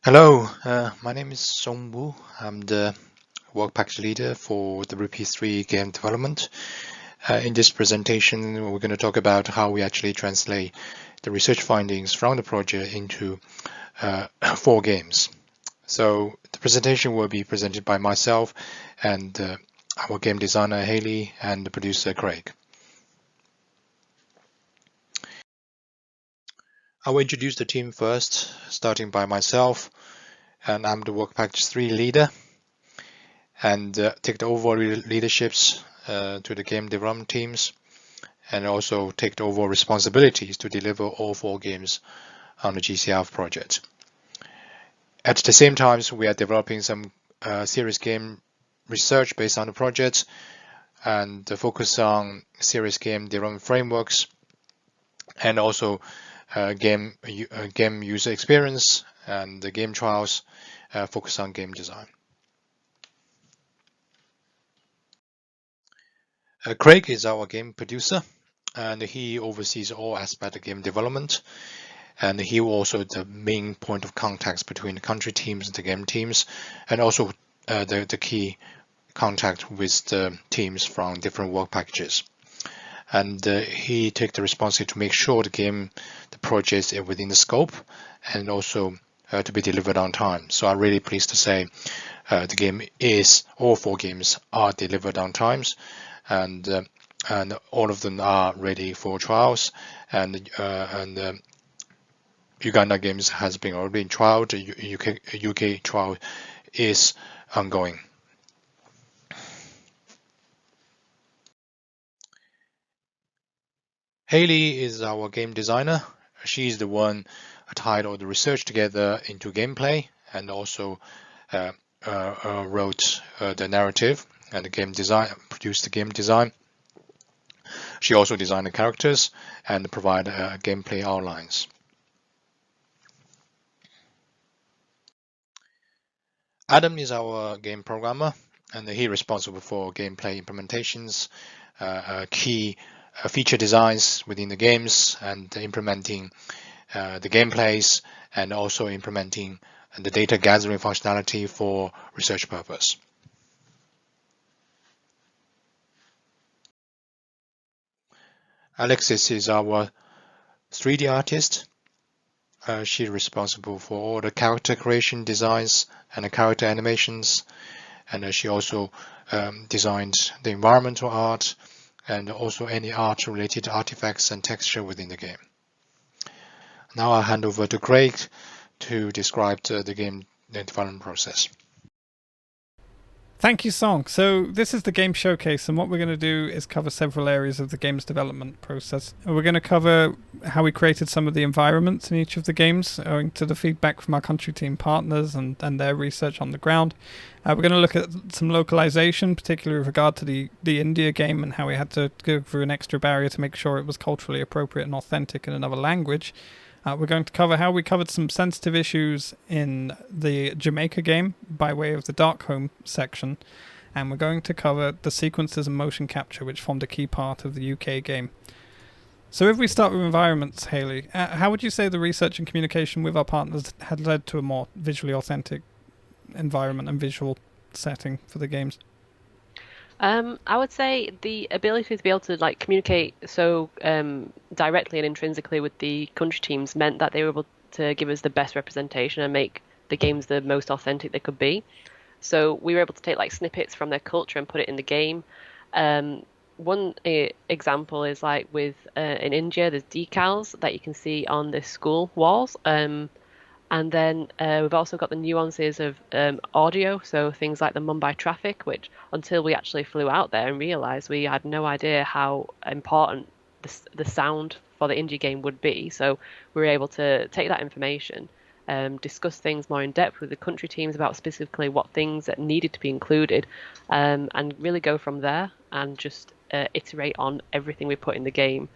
Hello, my name is Song Wu. I'm the work package leader for the Repeat 3 game development. In this presentation, we're going to talk about how we actually translate the research findings from the project into 4 games. So the presentation will be presented by myself and our game designer Hayley and the producer Craig. I will introduce the team first, starting by myself, and I'm the work package 3 leader, and take the overall leaderships to the game development teams, and also take the overall responsibilities to deliver all 4 games on the GCF project. At the same time, we are developing some serious game research based on the project, and focus on serious game development frameworks, and also game user experience and the game trials, focus on game design. Craig is our game producer, and he oversees all aspects of game development, and he also the main point of contact between the country teams and the game teams, and also the key contact with the teams from different work packages. And he takes the responsibility to make sure the project is within the scope, and also to be delivered on time. So I'm really pleased to say all 4 games are delivered on times, and all of them are ready for trials. And Uganda games has been already trialed. The UK trial is ongoing. Hayley is our game designer. She's the one tied all the research together into gameplay, and also wrote the narrative and the game design, produced the game design. She also designed the characters and provided gameplay outlines. Adam is our game programmer, and he's responsible for gameplay implementations, key feature designs within the games, and implementing the gameplays, and also implementing the data gathering functionality for research purpose. Alexis is our 3D artist. She's responsible for all the character creation designs and the character animations, and she also designed the environmental art and also any art related to artifacts and texture within the game. Now I'll hand over to Craig to describe the game development process. Thank you, Song. So this is the game showcase, and what we're going to do is cover several areas of the game's development process. We're going to cover how we created some of the environments in each of the games, owing to the feedback from our country team partners and their research on the ground. We're going to look at some localization, particularly with regard to the India game and how we had to go through an extra barrier to make sure it was culturally appropriate and authentic in another language. We're going to cover how we covered some sensitive issues in the Jamaica game by way of the Darkholme section, and we're going to cover the sequences and motion capture which formed a key part of the UK game. So if we start with environments, Hayley, how would you say the research and communication with our partners had led to a more visually authentic environment and visual setting for the games? I would say the ability to be able to communicate so directly and intrinsically with the country teams meant that they were able to give us the best representation and make the games the most authentic they could be. So we were able to take snippets from their culture and put it in the game. One example is with in India, there's decals that you can see on the school walls. And then we've also got the nuances of audio, so things like the Mumbai traffic, which until we actually flew out there and realised, we had no idea how important the sound for the indie game would be. So we were able to take that information, discuss things more in depth with the country teams about specifically what things that needed to be included, and really go from there and just iterate on everything we put in the game.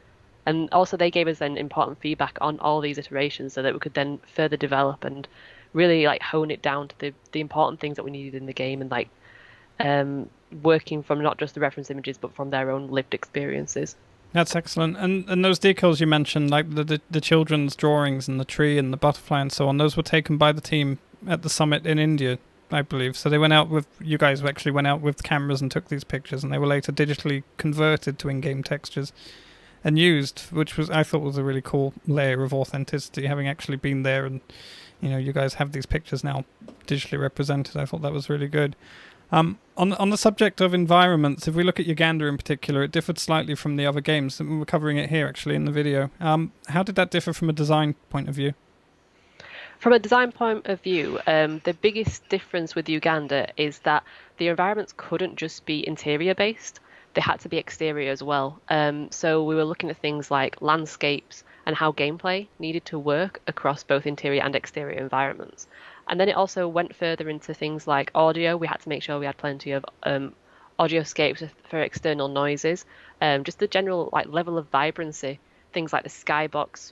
And also they gave us then important feedback on all these iterations so that we could then further develop and really hone it down to the important things that we needed in the game, and working from not just the reference images but from their own lived experiences. That's excellent. And those decals you mentioned, the children's drawings and the tree and the butterfly and so on, those were taken by the team at the summit in India, I believe. So they went out with, you guys actually went out with cameras and took these pictures, and they were later digitally converted to in-game textures and used, which was, I thought, was a really cool layer of authenticity, having actually been there. And you guys have these pictures now digitally represented. I thought that was really good. On the subject of environments, if we look at Uganda in particular, it differed slightly from the other games. And we're covering it here actually in the video. How did that differ from a design point of view? From a design point of view, the biggest difference with Uganda is that the environments couldn't just be interior based. They had to be exterior as well. So we were looking at things like landscapes and how gameplay needed to work across both interior and exterior environments. And then it also went further into things like audio. We had to make sure we had plenty of audioscapes for external noises, just the general level of vibrancy. Things like the skybox,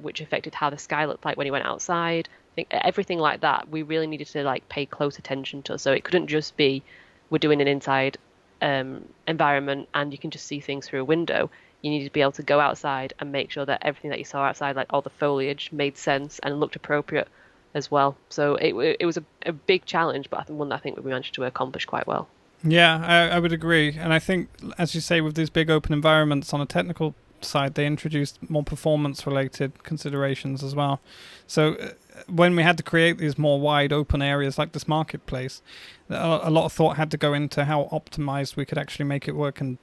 which affected how the sky looked like when you went outside. I think everything like that, we really needed to pay close attention to. So it couldn't just be we're doing an inside environment and you can just see things through a window. You needed to be able to go outside and make sure that everything that you saw outside, like all the foliage, made sense and looked appropriate as well. So it was a big challenge, but one that I think we managed to accomplish quite well. Yeah, I would agree. And I think, as you say, with these big open environments on a technical side, they introduced more performance related considerations as well. So when we had to create these more wide open areas like this marketplace, a lot of thought had to go into how optimized we could actually make it work, and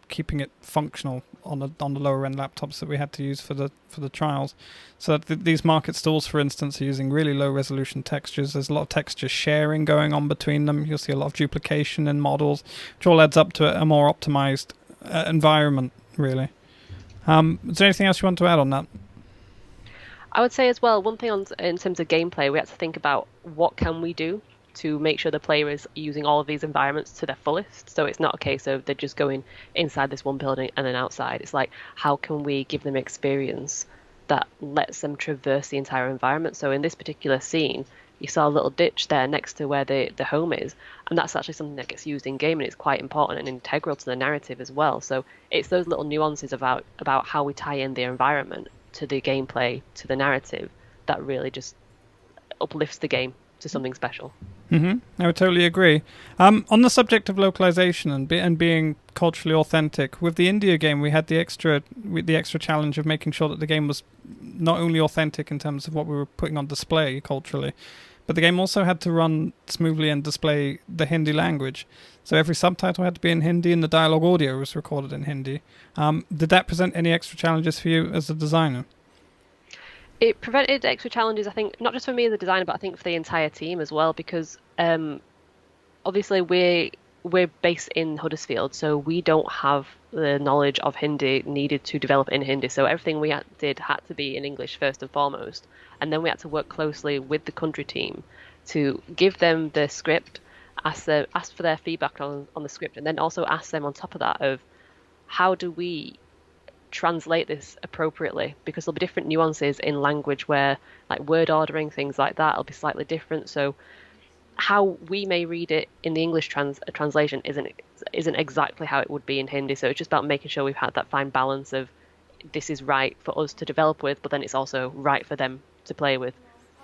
keeping it functional on the lower end laptops that we had to use for the trials. So these market stalls, for instance, are using really low resolution textures. There's a lot of texture sharing going on between them. You'll see a lot of duplication in models, which all adds up to a more optimized environment, really. Is there anything else you want to add on that? I would say as well, one thing in terms of gameplay, we had to think about what can we do to make sure the player is using all of these environments to their fullest. So it's not a case of they're just going inside this one building and then outside. It's like, how can we give them experience that lets them traverse the entire environment? So in this particular scene, you saw a little ditch there next to where the home is, and that's actually something that gets used in game, and it's quite important and integral to the narrative as well. So it's those little nuances about how we tie in the environment to the gameplay, to the narrative, that really just uplifts the game to something special. I would totally agree. On the subject of localization and being culturally authentic, with the India game, we had the extra challenge of making sure that the game was not only authentic in terms of what we were putting on display culturally, but the game also had to run smoothly and display the Hindi language. So every subtitle had to be in Hindi, and the dialogue audio was recorded in Hindi. Did that present any extra challenges for you as a designer? It prevented extra challenges, I think, not just for me as a designer, but I think for the entire team as well, because obviously we're based in Huddersfield, so we don't have the knowledge of Hindi needed to develop in Hindi. So everything we did had to be in English first and foremost. And then we had to work closely with the country team to give them the script, ask for their feedback on the script, and then also ask them on top of that of how do we translate this appropriately, because there'll be different nuances in language where word ordering, things like that, will be slightly different. So how we may read it in the English translation isn't exactly how it would be in Hindi. So it's just about making sure we've had that fine balance of this is right for us to develop with, but then it's also right for them to play with.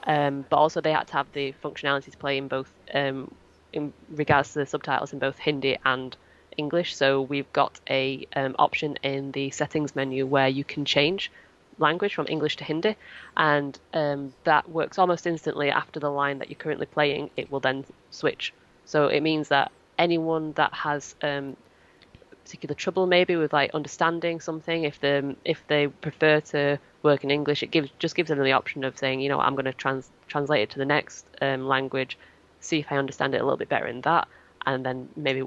But also they had to have the functionality to play in both, in regards to the subtitles in both Hindi and English. So we've got a option in the settings menu where you can change language from English to Hindi, and that works almost instantly after the line that you're currently playing. It will then switch. So it means that anyone that has particular trouble maybe with understanding something, if they prefer to work in English, it gives them the option of saying, I'm going to translate it to the next language, see if I understand it a little bit better in that, and then maybe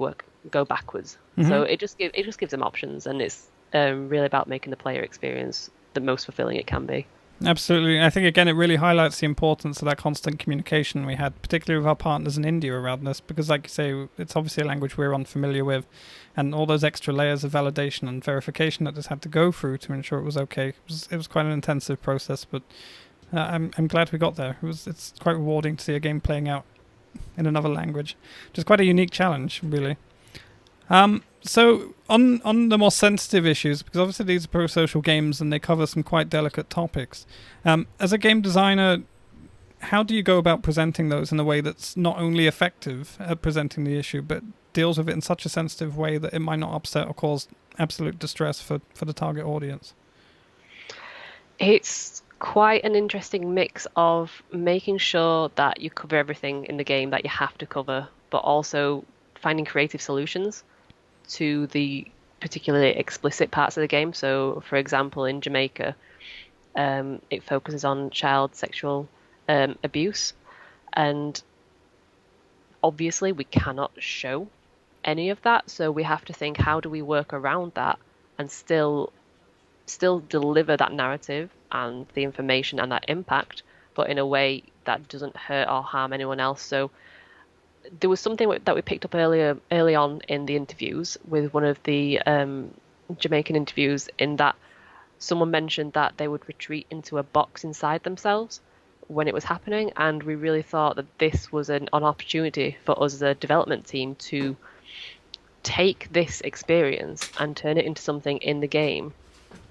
go backwards. Mm-hmm. So it just gives them options, and it's really about making the player experience the most fulfilling it can be. Absolutely. I think, again, it really highlights the importance of that constant communication we had, particularly with our partners in India around this, because, like you say, it's obviously a language we're unfamiliar with, and all those extra layers of validation and verification that this had to go through to ensure it was okay. It was quite an intensive process, but I'm glad we got there. It's quite rewarding to see a game playing out in another language, which is quite a unique challenge, really. So on the more sensitive issues, because obviously these are prosocial games and they cover some quite delicate topics. As a game designer, how do you go about presenting those in a way that's not only effective at presenting the issue, but deals with it in such a sensitive way that it might not upset or cause absolute distress for the target audience? It's quite an interesting mix of making sure that you cover everything in the game that you have to cover, but also finding creative solutions to the particularly explicit parts of the game. So, for example, in Jamaica, it focuses on child sexual abuse, and obviously we cannot show any of that, so we have to think, how do we work around that and still deliver that narrative and the information and that impact, but in a way that doesn't hurt or harm anyone else. So there was something that we picked up early on in the interviews with one of the Jamaican interviews, in that someone mentioned that they would retreat into a box inside themselves when it was happening, and we really thought that this was an opportunity for us as a development team to take this experience and turn it into something in the game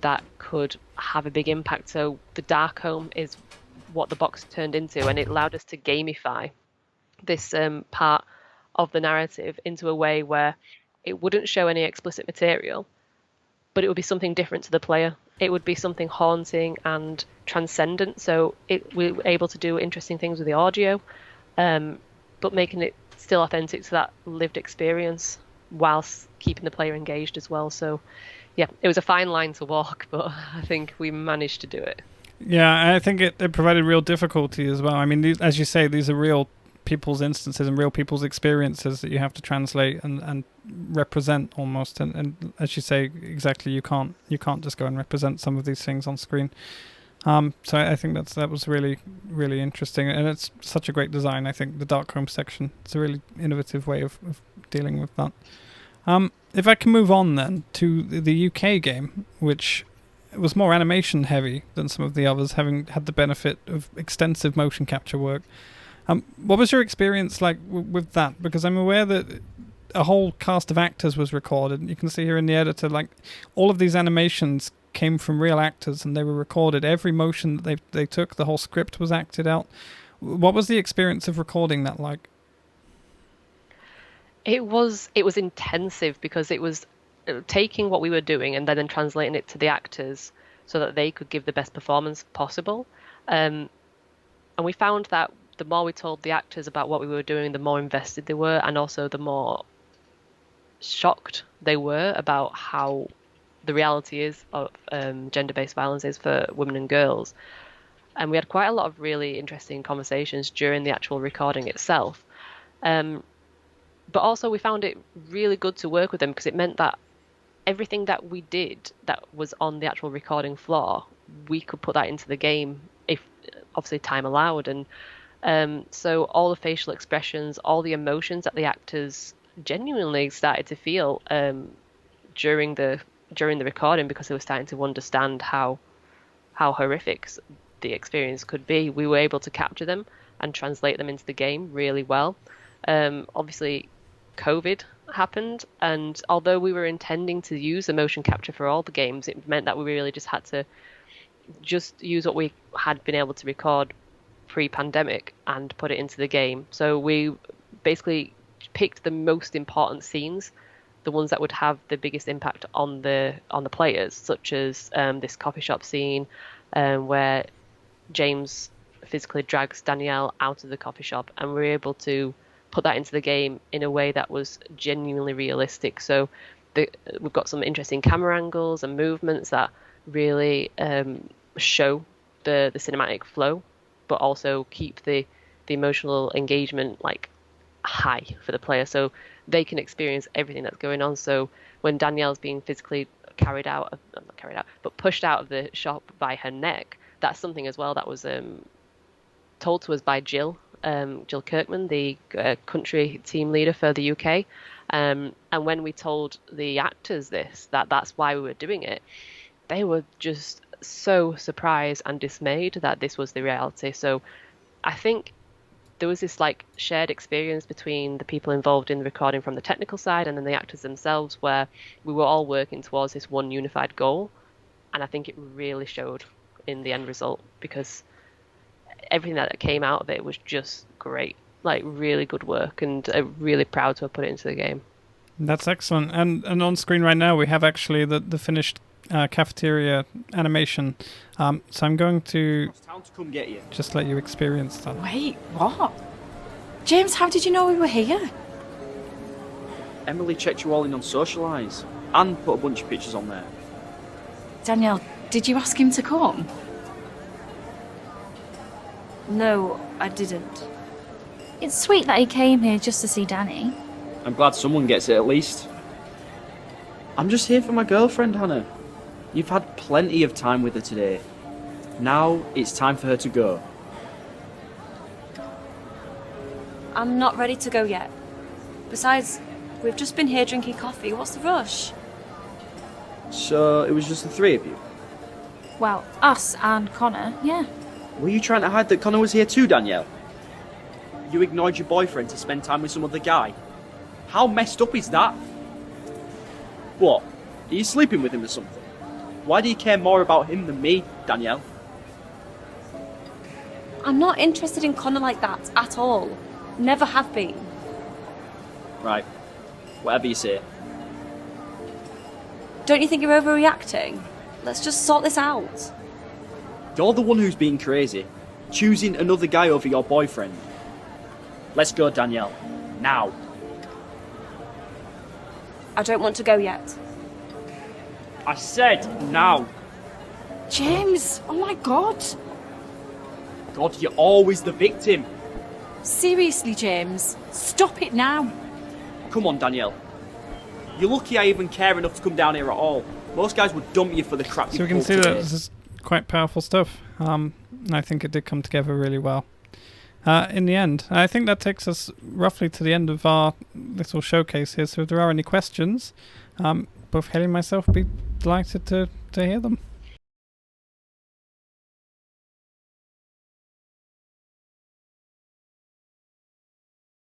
that could have a big impact. So the dark home is what the box turned into, and it allowed us to gamify this part of the narrative into a way where it wouldn't show any explicit material, but it would be something different to the player. It would be something haunting and transcendent. So we were able to do interesting things with the audio, but making it still authentic to that lived experience whilst keeping the player engaged as well. So yeah, it was a fine line to walk, but I think we managed to do it. Yeah, I think it provided real difficulty as well. I mean, as you say, these are real people's instances and real people's experiences that you have to translate and represent almost. And as you say, exactly, you can't just go and represent some of these things on screen. So I think that was really, really interesting, and it's such a great design. I think the darkroom section, it's a really innovative way of dealing with that. If I can move on then to the UK game, which was more animation heavy than some of the others, having had the benefit of extensive motion capture work. What was your experience like with that? Because I'm aware that a whole cast of actors was recorded. You can see here in the editor, like, all of these animations came from real actors and they were recorded. Every motion that they took, the whole script was acted out. What was the experience of recording that like? It was intensive, because it was taking what we were doing and then translating it to the actors so that they could give the best performance possible. And we found that the more we told the actors about what we were doing, the more invested they were, and also the more shocked they were about how the reality is of gender-based violence is for women and girls. And we had quite a lot of really interesting conversations during the actual recording itself. But also we found it really good to work with them, because it meant that everything that we did that was on the actual recording floor, we could put that into the game if obviously time allowed. And so all the facial expressions, all the emotions that the actors genuinely started to feel during the recording, because they were starting to understand how horrific the experience could be, we were able to capture them and translate them into the game really well. Obviously COVID happened, and although we were intending to use the motion capture for all the games, it meant that we really just had to just use what we had been able to record pre-pandemic and put it into the game. So we basically picked the most important scenes, the ones that would have the biggest impact on the players, such as this coffee shop scene where James physically drags Danielle out of the coffee shop, and we're able to put that into the game in a way that was genuinely realistic. So we've got some interesting camera angles and movements that really show the cinematic flow, but also keep the emotional engagement like high for the player, so they can experience everything that's going on. So when Danielle's being physically pushed out of the shop by her neck, that's something as well that was told to us by Jill Kirkman, the country team leader for the UK. And when we told the actors that's why we were doing it, they were just so surprised and dismayed that this was the reality. So I think there was this like shared experience between the people involved in the recording from the technical side and then the actors themselves, where we were all working towards this one unified goal. And I think it really showed in the end result, because everything that came out of it was just great. Like, really good work, and I'm really proud to have put it into the game. That's excellent. And on screen right now, we have actually the finished cafeteria animation. So I'm going to come get you. Just let you experience that. Wait, what? James, how did you know we were here? Emily checked you all in on Socialise and put a bunch of pictures on there. Danielle, did you ask him to come? No, I didn't. It's sweet that he came here just to see Danny. I'm glad someone gets it at least. I'm just here for my girlfriend, Hannah. You've had plenty of time with her today. Now it's time for her to go. I'm not ready to go yet. Besides, we've just been here drinking coffee. What's the rush? So it was just the three of you? Well, us and Connor, yeah. Were you trying to hide that Connor was here too, Danielle? You ignored your boyfriend to spend time with some other guy? How messed up is that? What? Are you sleeping with him or something? Why do you care more about him than me, Danielle? I'm not interested in Connor like that at all. Never have been. Right. Whatever you say. Don't you think you're overreacting? Let's just sort this out. You're the one who's being crazy, choosing another guy over your boyfriend. Let's go, Danielle. Now. I don't want to go yet. I said now. James, oh my God. God, you're always the victim. Seriously, James, stop it now. Come on, Danielle. You're lucky I even care enough to come down here at all. Most guys would dump you for the crap you So we can pulled see that today. this is quite powerful stuff. I think it did come together really well. In the end, I think that takes us roughly to the end of our little showcase here. So if there are any questions, both Hayley and myself would be delighted to hear them.